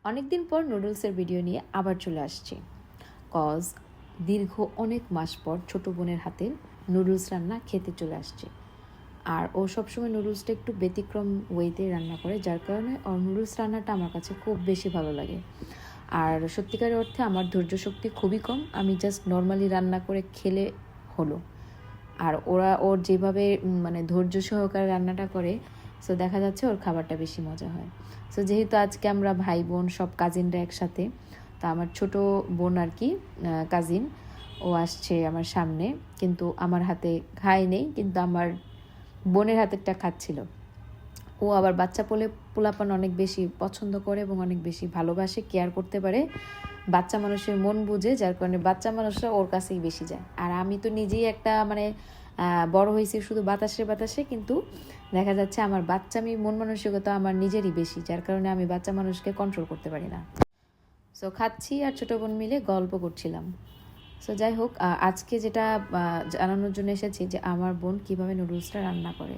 অনেকদিন পর নুডলসের ভিডিও নিয়ে আবার চলে আসছি। কজ দীর্ঘ অনেক মাস পর ছোটো বোনের হাতে নুডলস রান্না খেতে চলে আসছে। আর ও সবসময় নুডলসটা একটু ব্যতিক্রম ওয়েতে রান্না করে, যার কারণে ওর নুডলস রান্নাটা আমার কাছে খুব বেশি ভালো লাগে। আর সত্যিকারের অর্থে আমার ধৈর্য শক্তি খুবই কম, আমি জাস্ট নর্মালি রান্না করে খেলে হলো। আর ওর যেভাবে মানে ধৈর্য সহকারে রান্নাটা করে, সো দেখা যাচ্ছে ওর খাবারটা বেশি মজা হয়। সো যেহেতু আজকে আমরা ভাই বোন সব কাজিনরা একসাথে, তো আমার ছোট বোন আর কি কাজিন, ও আসছে আমার সামনে, কিন্তু আমার হাতে খায় নেই, কিন্তু আমার বোনের হাতেরটা খাচ্ছিল। ও আবার বাচ্চা পোলাপান অনেক বেশি পছন্দ করে এবং অনেক বেশি ভালোবাসে, কেয়ার করতে পারে, বাচ্চা মানুষের মন বুঝে, যার কারণে বাচ্চা মানুষরা ওর কাছেই বেশি যায়। আর আমি তো নিজেই একটা মানে বড় হয়েছি শুধু বাতাসে বাতাসে, কিন্তু দেখা যাচ্ছে আমার বাচ্চামি মন মানসিকতা আমার নিজেরই বেশি, যার কারণে আমি বাচ্চা মানুষকে কন্ট্রোল করতে পারি না। সো খাচ্ছি আর ছোটো বোন মিলে গল্প করছিলাম। সো যাই হোক, আজকে যেটা জানানোর জন্য এসেছি যে আমার বোন কীভাবে নুডলসটা রান্না করে।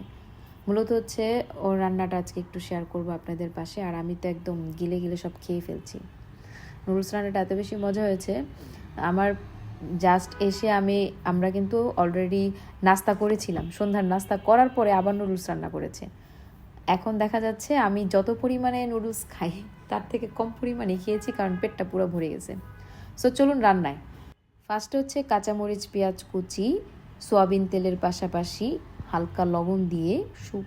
মূলত হচ্ছে ওর রান্নাটা আজকে একটু শেয়ার করবো আপনাদের পাশে। আর আমি তো একদম গিলে গিলে সব খেয়ে ফেলছি। নুডলস রান্নাটা এত বেশি মজা হয়েছে, আমার জাস্ট এসে আমরা কিন্তু অলরেডি নাস্তা করেছিলাম, সন্ধ্যার নাস্তা করার পরে আবার নুডলস রান্না করেছে। এখন দেখা যাচ্ছে আমি যত পরিমাণে নুডলস খাই তার থেকে কম পরিমাণে খেয়েছি, কারণ পেটটা পুরো ভরে গেছে। সো চলুন রান্নায়। ফার্স্টে হচ্ছে কাঁচামরিচ, পেঁয়াজ কুচি, সোয়াবিন তেলের পাশাপাশি হালকা লবণ দিয়ে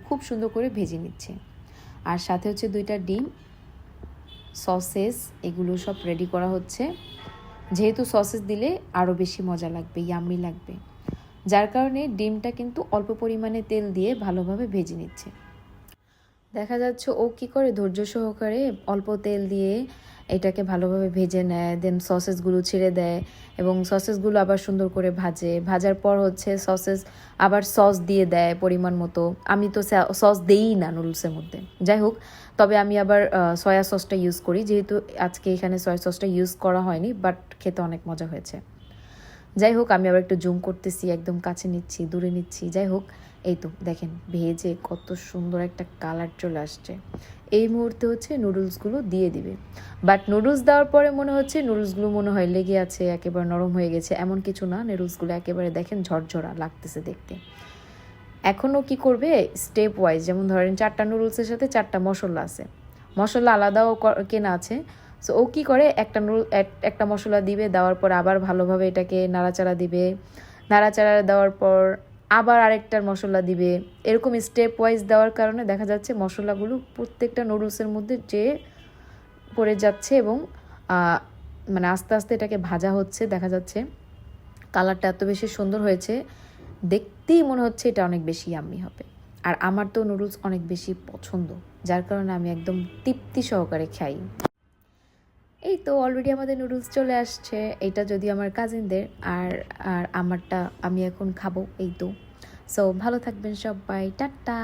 খুব সুন্দর করে ভেজে নিচ্ছে। আর সাথে হচ্ছে 2টা ডিম, সসেস, এগুলো সব রেডি করা হচ্ছে। যেহেতু সসেস দিলে আরও বেশি মজা লাগবে, ইয়াম্মি লাগবে, যার কারণে ডিমটা কিন্তু অল্প পরিমাণে তেল দিয়ে ভালোভাবে ভেজে নিচ্ছে। দেখা যাচ্ছে ও কী করে ধৈর্য সহকারে অল্প তেল দিয়ে এটাকে ভালোভাবে ভেজে নেয়, দেন সসেসগুলো ছেড়ে দেয় এবং সসেসগুলো আবার সুন্দর করে ভাজার পর হচ্ছে আবার সস দিয়ে দেয় পরিমাণ মতো। আমি তো সস দেই না নুডলসের মধ্যে, যাই হোক, তবে আমি আবার সয়া সসটা ইউজ করি, যেহেতু আজকে এখানে সয়া সসটা ইউজ করা হয়নি, বাট খেতে অনেক মজা হয়েছে। যাই হোক, আমি আবার একটু জুম করতেছি, একদম কাছে নিচ্ছি, দূরে নিচ্ছি। যাই হোক, এই তো দেখেন ভেজে কত সুন্দর একটা কালার চলে আসছে। এই মুহূর্তে হচ্ছে নুডলসগুলো দিয়ে দিবে, বাট নুডলস দেওয়ার পরে মনে হচ্ছে নুডলসগুলো মনে হয় লেগে আছে, একেবারে নরম হয়ে গেছে, এমন কিছু না। নুডলসগুলো একেবারে দেখেন ঝরঝরা লাগতেছে দেখতে। এখনও কি করবে, স্টেপ ওয়াইজ, যেমন ধরেন 4টা নুডলসের সাথে 4টা মশলা আছে, মশলা আলাদাও কেনা আছে। সো ও কী করে, একটা মশলা দিবে, দেওয়ার পর আবার ভালোভাবে এটাকে নাড়াচাড়া দিবে, নাড়াচাড়া দেওয়ার পর আবার আরেকটার মশলা দিবে। এরকম স্টেপ ওয়াইজ দেওয়ার কারণে দেখা যাচ্ছে মশলাগুলো প্রত্যেকটা নুডলসের মধ্যে যে পড়ে যাচ্ছে এবং মানে আস্তে আস্তে এটাকে ভাজা হচ্ছে। দেখা যাচ্ছে কালারটা এত বেশি সুন্দর হয়েছে, দেখতেই মনে হচ্ছে এটা অনেক বেশি ইয়াম্মি হবে। আর আমার তো নুডলস অনেক বেশি পছন্দ, যার কারণে আমি একদম তৃপ্তি সহকারে খাই। এই তো অলরেডি আমাদের নুডলস চলে আসছে। এটা যদি আমার কাজিনদের, আর আর আমারটা আমি এখন খাবো। এই তো। সো ভালো থাকবেন সবাই, টাটা।